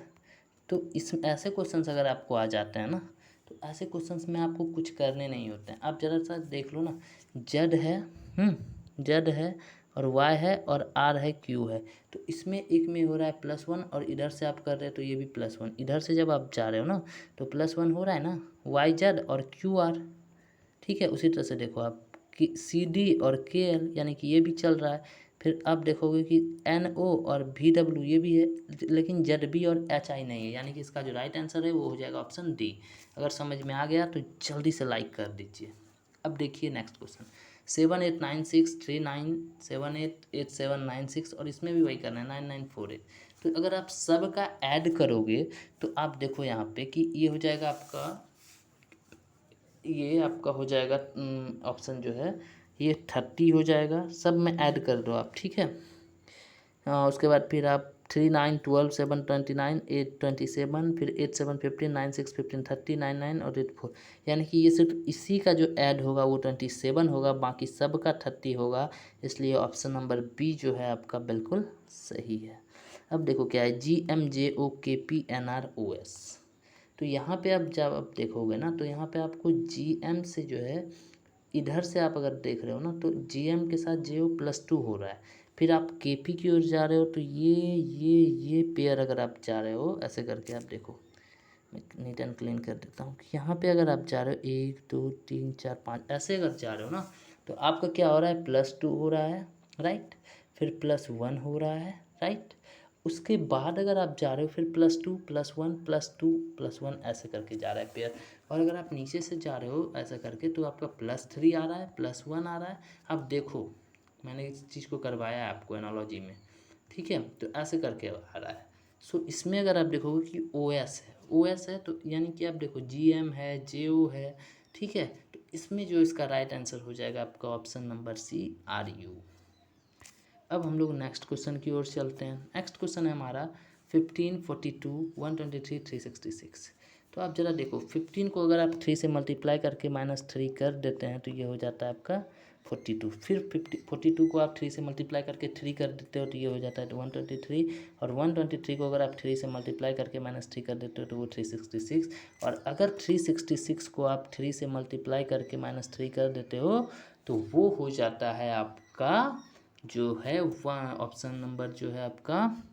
तो इस ऐसे क्वेश्चंस अगर आपको आ जाते हैं ना, तो ऐसे क्वेश्चंस में आपको कुछ करने नहीं होते हैं। आप ज़रा सा देख लो ना, जेड है जेड है और वाई है और आर है क्यू है, तो इसमें एक में हो रहा है +1 और इधर से आप कर रहे हो तो ये भी +1, इधर से जब आप जा रहे हो ना तो +1 हो रहा है ना, वाई जेड और क्यू आर, ठीक है। उसी तरह से देखो आप कि सी डी और के एल, यानी कि ये भी चल रहा है। फिर आप देखोगे कि एन ओ और वी डब्ल्यू ये भी है, लेकिन जेड बी और एच आई नहीं है, यानी कि इसका जो राइट आंसर है वो हो जाएगा ऑप्शन डी। अगर समझ में आ गया तो जल्दी से लाइक कर दीजिए। अब देखिए नेक्स्ट क्वेश्चन 789639788796, और इसमें भी वही करना है 9948। तो अगर आप सब का ऐड करोगे तो आप देखो यहाँ पे कि ये हो जाएगा आपका, ये आपका हो जाएगा ऑप्शन जो है ये 30 हो जाएगा, सब में ऐड कर दो आप, ठीक है। उसके बाद फिर आप 3 9 12 7 29 8 27, फिर 8 7 15 9 6 15 30 9 9 और 8 4, यानी कि ये सिर्फ इसी का जो ऐड होगा वो 27 होगा, बाकी सब का 30 होगा, इसलिए ऑप्शन नंबर बी जो है आपका बिल्कुल सही है। अब देखो क्या है GMJOKPNROS, तो यहाँ पे आप जब आप देखोगे ना तो यहाँ पे आपको GM से जो है इधर से आप अगर देख रहे हो ना तो GM के साथ JO +2 हो रहा है, फिर आप KP की ओर जा रहे हो तो ये पेयर अगर आप जा रहे हो ऐसे करके, आप देखो मैं नीट एंड क्लीन कर देता हूँ कि यहाँ पे अगर आप जा रहे हो 1 2 3 4 5 ऐसे अगर जा रहे हो ना तो आपका क्या हो रहा है +2 हो रहा है, राइट। फिर +1 हो रहा है, राइट। उसके बाद अगर आप जा रहे हो फिर +2 +1 +2 +1 ऐसे करके जा रहा है पेयर, और अगर आप नीचे से जा रहे हो ऐसा करके तो आपका +3 आ रहा है, +1 आ रहा है। अब देखो मैंने इस चीज़ को करवाया है आपको एनालॉजी में, ठीक है। तो ऐसे करके आ रहा है। सो इसमें अगर आप देखोगे कि OS है तो यानी कि आप देखो GM है JO है, ठीक है। तो इसमें जो इसका राइट आंसर हो जाएगा आपका ऑप्शन नंबर सी RU। अब हम लोग नेक्स्ट क्वेश्चन की ओर चलते हैं। नेक्स्ट क्वेश्चन है हमारा 15 42 123 366। तो आप ज़रा देखो 15 को अगर आप 3 से मल्टीप्लाई करके -3 कर देते हैं तो ये हो जाता है आपका 42। फिर 42 को आप 3 से मल्टीप्लाई करके 3 कर देते हो तो ये हो जाता है 123। और 123 को अगर आप 3 से मल्टीप्लाई करके -3 कर देते हो तो वो 366। और अगर 366 को आप 3 से मल्टीप्लाई करके -3 कर देते हो तो वो हो जाता है आपका जो है वह ऑप्शन नंबर जो है आपका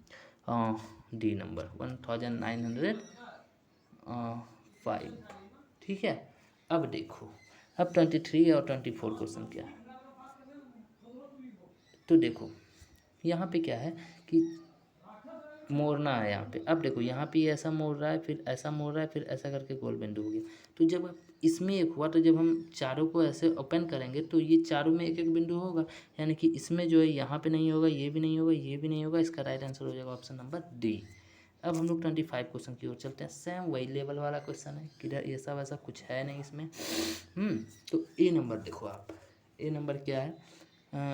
डी नंबर 1905। ठीक है। अब देखो, अब 23 और 24 क्वेश्चन क्या है। तो देखो यहाँ पे क्या है कि मोड़ना है यहाँ पे। अब देखो यहाँ पे ऐसा मोड़ रहा है, फिर ऐसा मोड़ रहा है, फिर ऐसा करके गोल बिंदु हो गया। तो जब आप इसमें एक हुआ तो जब हम चारों को ऐसे ओपन करेंगे तो ये चारों में एक एक बिंदु होगा, यानी कि इसमें जो है यहाँ पे नहीं होगा, ये भी नहीं होगा, ये भी नहीं होगा। इसका राइट आंसर हो जाएगा ऑप्शन नंबर डी। अब हम लोग 25 क्वेश्चन की ओर चलते हैं। सेम वही लेवल वाला क्वेश्चन है, किधर ये सब ऐसा कुछ है नहीं इसमें। तो ए नंबर देखो आप, ए नंबर क्या है,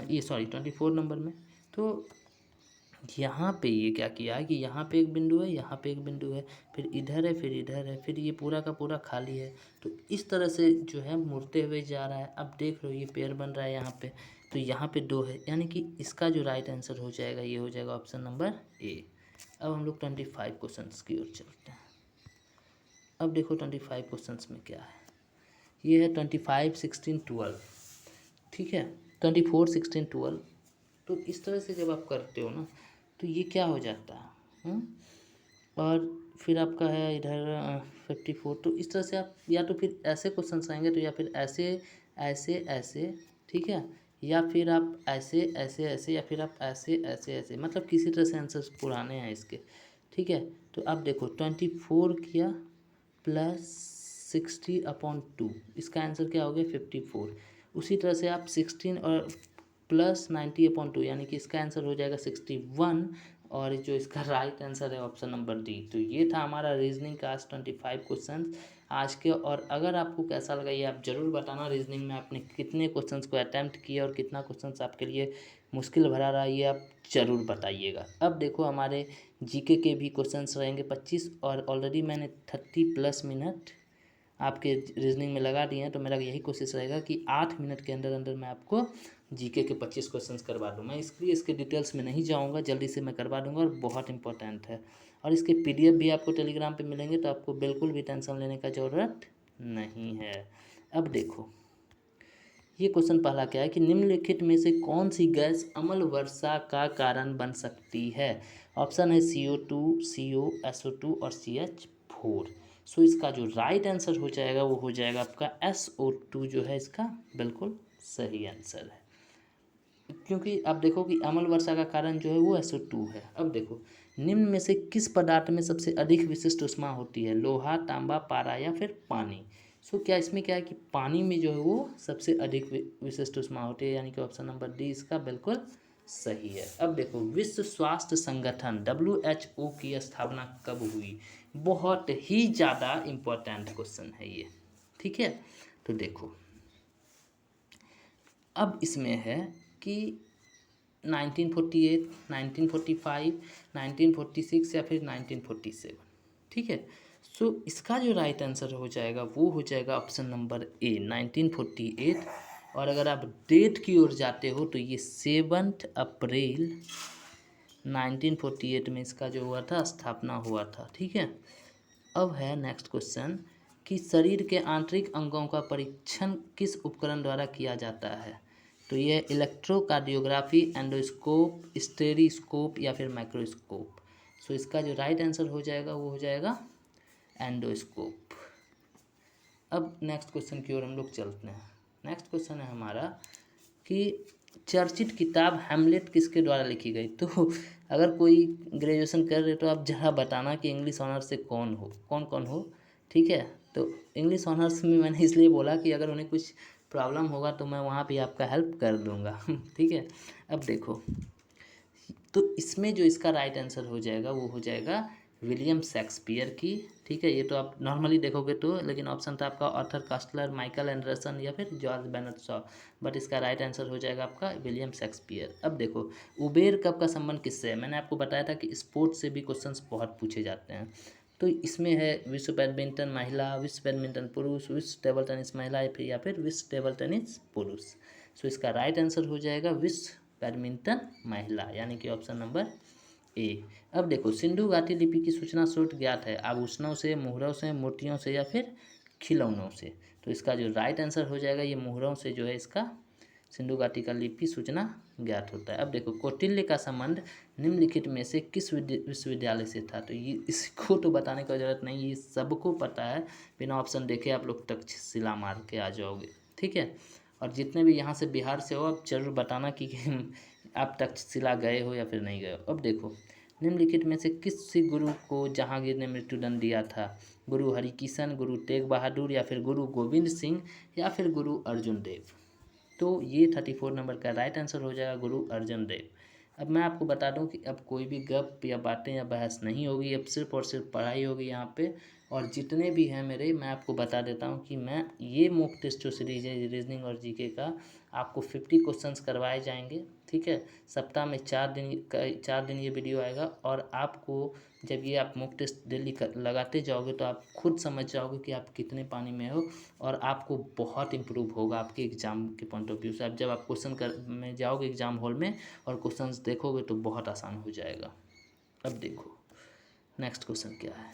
ये सॉरी 24 नंबर में। तो यहाँ पे ये क्या किया है कि यहाँ पे एक बिंदु है, यहाँ पे एक बिंदु है, फिर इधर है, फिर इधर है, फिर ये पूरा का पूरा खाली है। तो इस तरह से जो है मुड़ते हुए जा रहा है। अब देख लो ये पेड़ बन रहा है यहाँ पे, तो यहाँ पे 2 है, यानी कि इसका जो राइट आंसर हो जाएगा ये हो जाएगा ऑप्शन नंबर ए। अब हम लोग 25 क्वेश्चन की ओर चलते हैं। अब देखो 25 क्वेश्चन में क्या है, ये है 25, 16, 12। ठीक है, 24, 16, 12। तो इस तरह से जब आप करते हो ना तो ये क्या हो जाता है। और फिर आपका है इधर 54। तो इस तरह से आप या तो फिर ऐसे क्वेश्चन आएंगे, तो या फिर ऐसे ऐसे ऐसे, ठीक है, या फिर आप ऐसे ऐसे ऐसे, या फिर आप ऐसे ऐसे ऐसे, मतलब किसी तरह से आंसर पुराने हैं इसके। ठीक है, तो अब देखो 24 किया प्लस 60/2, इसका आंसर क्या हो गया 54। उसी तरह से आप 16 और प्लस 90/2, यानी कि इसका आंसर हो जाएगा 61। और जो इसका राइट आंसर है ऑप्शन नंबर डी। तो ये था हमारा रीजनिंग का आज 25 क्वेश्चन आज के। और अगर आपको कैसा लगा ये आप ज़रूर बताना, रीजनिंग में आपने कितने क्वेश्चंस को अटैम्प्ट किया और कितना क्वेश्चंस आपके लिए मुश्किल भरा रहा, ये आप ज़रूर बताइएगा। अब देखो हमारे जीके के भी क्वेश्चंस रहेंगे 25, और ऑलरेडी मैंने 30+ मिनट आपके रीजनिंग में लगा दिए हैं। तो मेरा यही कोशिश रहेगा कि 8 मिनट के अंदर अंदर मैं आपको जीके के 25 क्वेश्चंस करवा दूँ। मैं इसलिए इसके डिटेल्स में नहीं जाऊँगा, जल्दी से मैं करवा दूँगा, और बहुत इंपॉर्टेंट है। और इसके PDF भी आपको टेलीग्राम पे मिलेंगे, तो आपको बिल्कुल भी टेंशन लेने का ज़रूरत नहीं है। अब देखो ये क्वेश्चन पहला क्या है कि निम्नलिखित में से कौन सी गैस अम्ल वर्षा का कारण बन सकती है। ऑप्शन है CO2, CO, SO2 और CH4। सो इसका जो राइट आंसर हो जाएगा वो हो जाएगा आपका SO2 जो है इसका बिल्कुल सही आंसर है। क्योंकि आप देखो कि अम्ल वर्षा का कारण जो है वो SO2 है। अब देखो निम्न में से किस पदार्थ में सबसे अधिक विशिष्ट ऊष्मा होती है, लोहा, तांबा, पारा या फिर पानी। सो क्या इसमें क्या है कि पानी में जो है वो सबसे अधिक विशिष्ट ऊष्मा होती है, यानी कि ऑप्शन नंबर डी इसका बिल्कुल सही है। अब देखो विश्व स्वास्थ्य संगठन WHO की स्थापना कब हुई। बहुत ही ज़्यादा इम्पोर्टेंट क्वेश्चन है ये। ठीक है, तो देखो अब इसमें है कि 1948, 1945, 1946 या फिर 1947। ठीक है, सो इसका जो राइट आंसर हो जाएगा वो हो जाएगा ऑप्शन नंबर ए 1948। और अगर आप डेट की ओर जाते हो तो ये 7 अप्रैल 1948 में इसका जो हुआ था स्थापना हुआ था। ठीक है, अब है नेक्स्ट क्वेश्चन कि शरीर के आंतरिक अंगों का परीक्षण किस उपकरण द्वारा किया जाता है। तो यह इलेक्ट्रोकार्डियोग्राफी, एंडोस्कोप, स्टेरिस्कोप या फिर माइक्रोस्कोप। सो इसका जो राइट आंसर हो जाएगा वो हो जाएगा एंडोस्कोप। अब नेक्स्ट क्वेश्चन की ओर हम लोग चलते हैं। नेक्स्ट क्वेश्चन है हमारा कि चर्चित किताब हैमलेट किसके द्वारा लिखी गई। तो अगर कोई ग्रेजुएशन कर रहे तो आप जरा बताना कि इंग्लिश ऑनर्स से कौन कौन हो। ठीक है, तो इंग्लिश ऑनर्स में मैंने इसलिए बोला कि अगर उन्हें कुछ प्रॉब्लम होगा तो मैं वहाँ भी आपका हेल्प कर दूँगा। ठीक है, अब देखो तो इसमें जो इसका राइट आंसर हो जाएगा वो हो जाएगा विलियम शेक्सपियर की। ठीक है, ये तो आप नॉर्मली देखोगे तो, लेकिन ऑप्शन था आपका आर्थर कास्टलर, माइकल एंडरसन या फिर जॉर्ज बेनेट शॉ, बट इसका राइट आंसर हो जाएगा आपका विलियम शेक्सपियर। अब देखो उबेर कप का संबंध किससे है। मैंने आपको बताया था कि स्पोर्ट्स से भी क्वेश्चंस बहुत पूछे जाते हैं। तो इसमें है विश्व बैडमिंटन महिला, विश्व बैडमिंटन पुरुष, विश्व टेबल टेनिस महिला या फिर विश्व टेबल टेनिस पुरुष। सो इसका राइट आंसर हो जाएगा विश्व बैडमिंटन महिला, यानी कि ऑप्शन नंबर ए। अब देखो, सिंधु घाटी लिपि की सूचना स्रोत ज्ञात है, आभूषणों से, मोहरों से, मूर्तियों से या फिर खिलौनों से। तो इसका जो राइट आंसर हो जाएगा ये मोहरों से जो है इसका सिंधु घाटी का लिपि सूचना ज्ञात होता है। अब देखो, कौटिल्य का संबंध निम्नलिखित में से किस विश्वविद्यालय से था? तो ये इसको तो बताने की जरूरत नहीं, ये सबको पता है, बिना ऑप्शन देखे आप लोग तक्षशिला मार के आ जाओगे, ठीक है। और जितने भी यहाँ से बिहार से हो आप जरूर बताना कि आप तक्षशिला गए हो या फिर नहीं गए हो। अब देखो, निम्नलिखित में से किस गुरु को जहांगीर ने मृत्युदंड दिया था? गुरु हरिकिशन, गुरु तेग बहादुर या फिर गुरु गोविंद सिंह या फिर गुरु अर्जुन देव। तो ये 34 नंबर का राइट आंसर हो जाएगा गुरु अर्जुन देव। अब मैं आपको बता दूं कि अब कोई भी गप या बातें या बहस नहीं होगी, अब सिर्फ और सिर्फ पढ़ाई होगी यहाँ पे। और जितने भी हैं मेरे, मैं आपको बता देता हूँ कि मैं ये मॉक टेस्ट जो सीरीज है रीजनिंग और जीके का, आपको 50 क्वेश्चंस करवाए जाएंगे, ठीक है। सप्ताह में 4 दिन ये वीडियो आएगा। और आपको जब ये आप मॉक टेस्ट डेली लगाते जाओगे तो आप खुद समझ जाओगे कि आप कितने पानी में हो, और आपको बहुत इम्प्रूव होगा आपके एग्ज़ाम के पॉइंट ऑफ व्यू से। अब जब आप क्वेश्चन में जाओगे एग्ज़ाम हॉल में और क्वेश्चंस देखोगे तो बहुत आसान हो जाएगा। अब देखो नेक्स्ट क्वेश्चन क्या है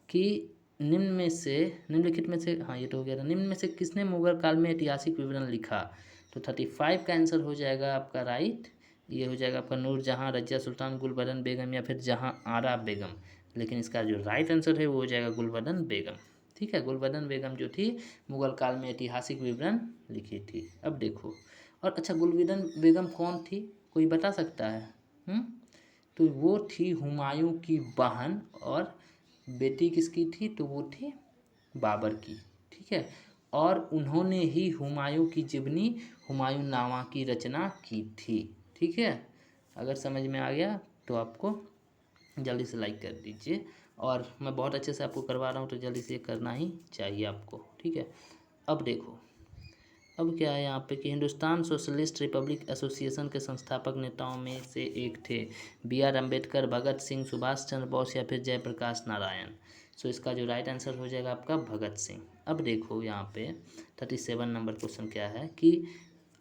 कि निम्नलिखित में से, हाँ ये तो हो गया था, निम्न में से किसने मुगल काल में ऐतिहासिक विवरण लिखा? तो 35 का आंसर हो जाएगा आपका राइट, ये हो जाएगा आपका नूरजहाँ, रजिया सुल्तान, गुलबदन बेगम या फिर जहाँ आरा बेगम। लेकिन इसका जो राइट आंसर है वो हो जाएगा गुलबदन बेगम, ठीक है। गुलबदन बेगम जो थी मुगल काल में ऐतिहासिक विवरण लिखी थी। अब देखो, और अच्छा, गुलबदन बेगम कौन थी, कोई बता सकता है? तो वो थी हुमायूं की बहन, और बेटी किसकी थी? तो वो थी बाबर की, ठीक है। और उन्होंने ही हुमायूं की जीवनी हुमायूंनामा की रचना की थी, ठीक है। अगर समझ में आ गया तो आपको जल्दी से लाइक कर दीजिए, और मैं बहुत अच्छे से आपको करवा रहा हूँ तो जल्दी से करना ही चाहिए आपको, ठीक है। अब देखो, अब क्या है यहाँ पे कि हिंदुस्तान सोशलिस्ट रिपब्लिक एसोसिएशन के संस्थापक नेताओं में से एक थे BR अम्बेडकर, भगत सिंह, सुभाष चंद्र बोस या फिर जयप्रकाश नारायण। सो इसका जो राइट आंसर हो जाएगा आपका भगत सिंह। अब देखो यहाँ पे 37 नंबर क्वेश्चन क्या है कि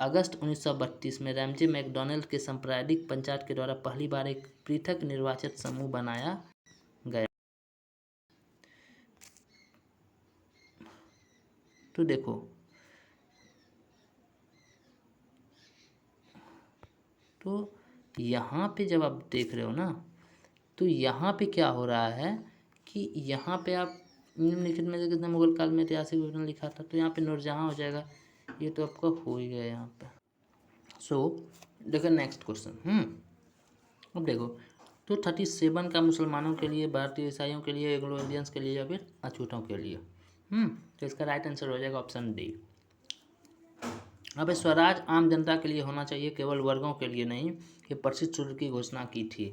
अगस्त 1932 में रैमजे मैकडॉनल्ड के सांप्रदायिक पंचायत के द्वारा पहली बार एक पृथक निर्वाचित समूह बनाया गया। तो देखो, तो यहाँ पे जब आप देख रहे हो ना, तो यहाँ पे क्या हो रहा है कि यहाँ पे आप निम्नलिखित में से किसने मुगल काल में ऐतिहासिक विवरण लिखा था? तो यहाँ पे नूरजहाँ हो जाएगा, ये तो आपका हो ही गया यहाँ पे। सो देखो नेक्स्ट क्वेश्चन। अब देखो, तो 37 का मुसलमानों के लिए, भारतीय ईसाइयों के लिए, एंग्लो इंडियंस के लिए या फिर अछूतों के लिए। तो इसका राइट आंसर हो जाएगा ऑप्शन डी। अब स्वराज आम जनता के लिए होना चाहिए, केवल वर्गों के लिए नहीं, ये प्रसिद्ध सूत्र की घोषणा की थी।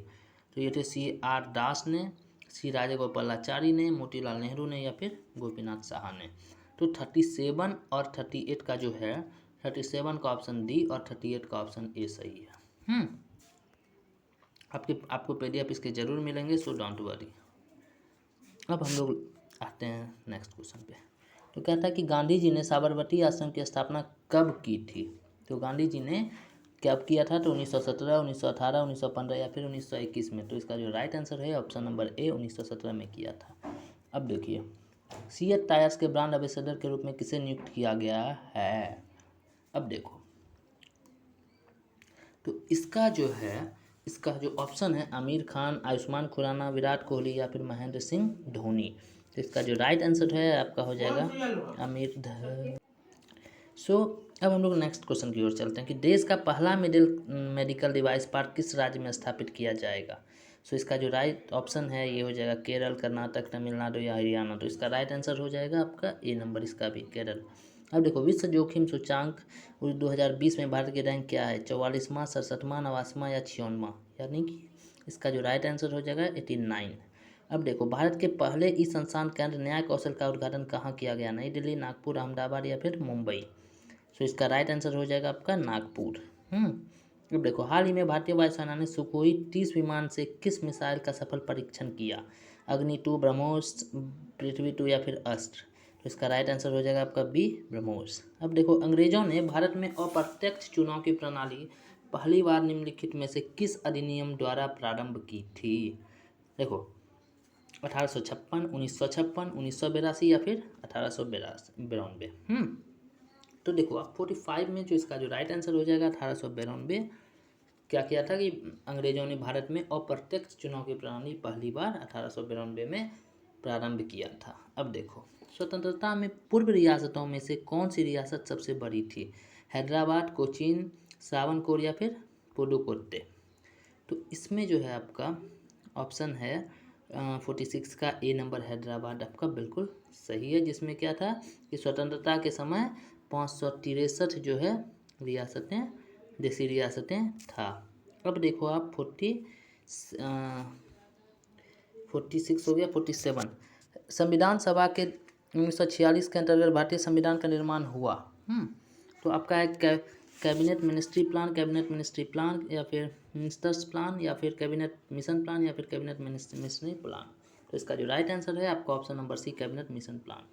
तो ये थे CR दास ने, C राजगोपालाचारी ने, मोतीलाल नेहरू ने या फिर गोपीनाथ साहा ने। तो 37 और 38 का जो है, 37 का ऑप्शन डी और 38 का ऑप्शन ए सही है। आपको PDF इसके जरूर मिलेंगे, सो डोंट वरी। अब हम लोग आते हैं नेक्स्ट क्वेश्चन पे। तो कहता है कि गांधी जी ने साबरमती आश्रम की स्थापना कब की थी? तो गांधी जी ने कब किया था? तो 1917, 1918, 1915 या फिर 1921 में। तो इसका जो राइट आंसर है ऑप्शन नंबर ए, 1917 में किया था। अब देखिए, सीएट टायर्स के ब्रांड एम्बेसडर के रूप में किसे नियुक्त किया गया है? अब देखो, तो इसका जो ऑप्शन है आमिर खान, आयुष्मान खुराना, विराट कोहली या फिर महेंद्र सिंह धोनी। तो इसका जो राइट आंसर है आपका हो जाएगा आमिर सो अब हम लोग नेक्स्ट क्वेश्चन की ओर चलते हैं कि देश का पहला मेडिकल डिवाइस पार्क किस राज्य में स्थापित किया जाएगा? सो इसका जो राइट ऑप्शन है ये हो जाएगा केरल, कर्नाटक, तमिलनाडु या हरियाणा। तो इसका राइट आंसर हो जाएगा आपका ए नंबर, इसका भी केरल। अब देखो, विश्व जोखिम सूचांक 2020 में भारत की रैंक क्या है? 44वां, 67वां, 89वां या 56वां? यानी कि इसका जो राइट आंसर हो जाएगा 89। अब देखो, भारत के पहले ई संस्थान केंद्र न्याय कौशल का उद्घाटन कहाँ किया गया? नई दिल्ली, नागपुर, अहमदाबाद या फिर मुंबई? सो इसका राइट आंसर हो जाएगा आपका नागपुर। अब देखो, हाल ही में भारतीय वायुसेना ने सुखोई 30 विमान से किस मिसाइल का सफल परीक्षण किया? अग्नि 2, ब्रह्मोस, पृथ्वी 2 या फिर अस्त्र। तो इसका राइट आंसर हो जाएगा आपका बी, ब्रह्मोस। अब देखो, अंग्रेजों ने भारत में अप्रत्यक्ष चुनाव की प्रणाली पहली बार निम्नलिखित में से किस अधिनियम द्वारा प्रारंभ की थी? देखो, 1856, 1956, 1982 या फिर 1892। तो देखो आप 45 में जो इसका जो राइट आंसर हो जाएगा 1892। क्या किया था कि अंग्रेजों ने भारत में अप्रत्यक्ष चुनाव की प्रणाली पहली बार 1892 में प्रारंभ किया था। अब देखो, स्वतंत्रता में पूर्व रियासतों में से कौन सी रियासत सबसे बड़ी थी? हैदराबाद, कोचीन, त्रावणकोर या फिर पुडुकोट्टई। तो इसमें जो है आपका ऑप्शन है 46 का ए नंबर, हैदराबाद आपका बिल्कुल सही है, जिसमें क्या था कि स्वतंत्रता के समय 563 जो है रियासतें, देसी रियासतें था। अब देखो आप 46 हो गया, 47 संविधान सभा के 1946 के अंतर्गत भारतीय संविधान का निर्माण हुआ। तो आपका है कैबिनेट मिनिस्ट्री प्लान या फिर मिनिस्टर्स प्लान या फिर कैबिनेट मिशन प्लान या फिर कैबिनेट मिनिस्ट्री प्लान। तो इसका जो राइट आंसर है आपका option number C, cabinet mission plan.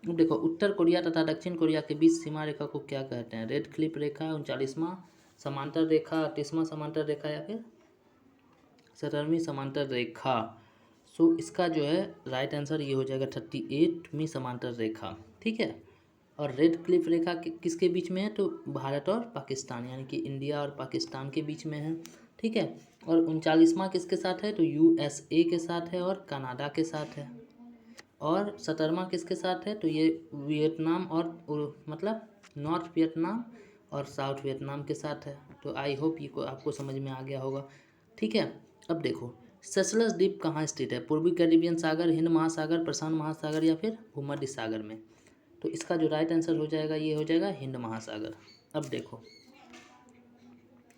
अब देखो, उत्तर कोरिया तथा दक्षिण कोरिया के बीच सीमा रेखा को क्या कहते हैं? रेड क्लिफ रेखा, 39वां समांतर रेखा, 38वां समांतर रेखा या फिर 17वीं समांतर रेखा। सो इसका जो है राइट आंसर ये हो जाएगा 38वीं समांतर रेखा। ठीक है, और रेड क्लिफ रेखा किसके बीच में है? तो भारत और पाकिस्तान, यानी कि इंडिया और पाकिस्तान के बीच में है। ठीक है, और 39वां किसके साथ है? तो USA के साथ है और कनाडा के साथ है। और 17वां किसके साथ है? तो ये वियतनाम और मतलब नॉर्थ वियतनाम और साउथ वियतनाम के साथ है। तो आई होप ये आपको समझ में आ गया होगा। ठीक है, अब देखो, सेशेल्स द्वीप कहाँ स्थित है? पूर्वी कैरिबियन सागर, हिंद महासागर, प्रशांत महासागर या फिर भूमध्य सागर में। तो इसका जो राइट आंसर हो जाएगा ये हो जाएगा हिंद महासागर। अब देखो,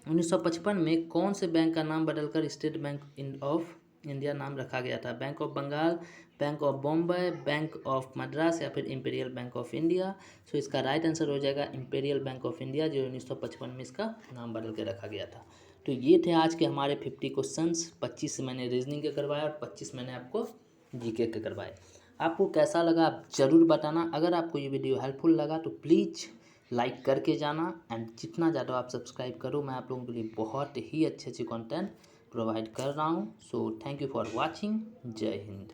1955 में कौन से बैंक का नाम बदलकर स्टेट बैंक ऑफ इंडिया नाम रखा गया था? Bank of Bengal, bank of Bombay, bank of Madras या फिर imperial bank of India. So इसका राइट आंसर हो जाएगा इंपीरियल बैंक ऑफ इंडिया, जो 1955 में इसका नाम बदल के रखा गया था। तो ये थे आज के हमारे 50 क्वेश्चंस। 25 मैंने रीजनिंग के करवाए और 25 मैंने आपको जीके के करवाए। आपको कैसा लगा आप ज़रूर बताना। अगर आपको ये वीडियो हेल्पफुल लगा तो प्लीज़ लाइक करके जाना, एंड जितना ज़्यादा आप सब्सक्राइब करो, मैं आप लोगों के लिए बहुत ही अच्छे कंटेंट प्रोवाइड कर रहा हूँ। So thank you for watching. जय हिंद।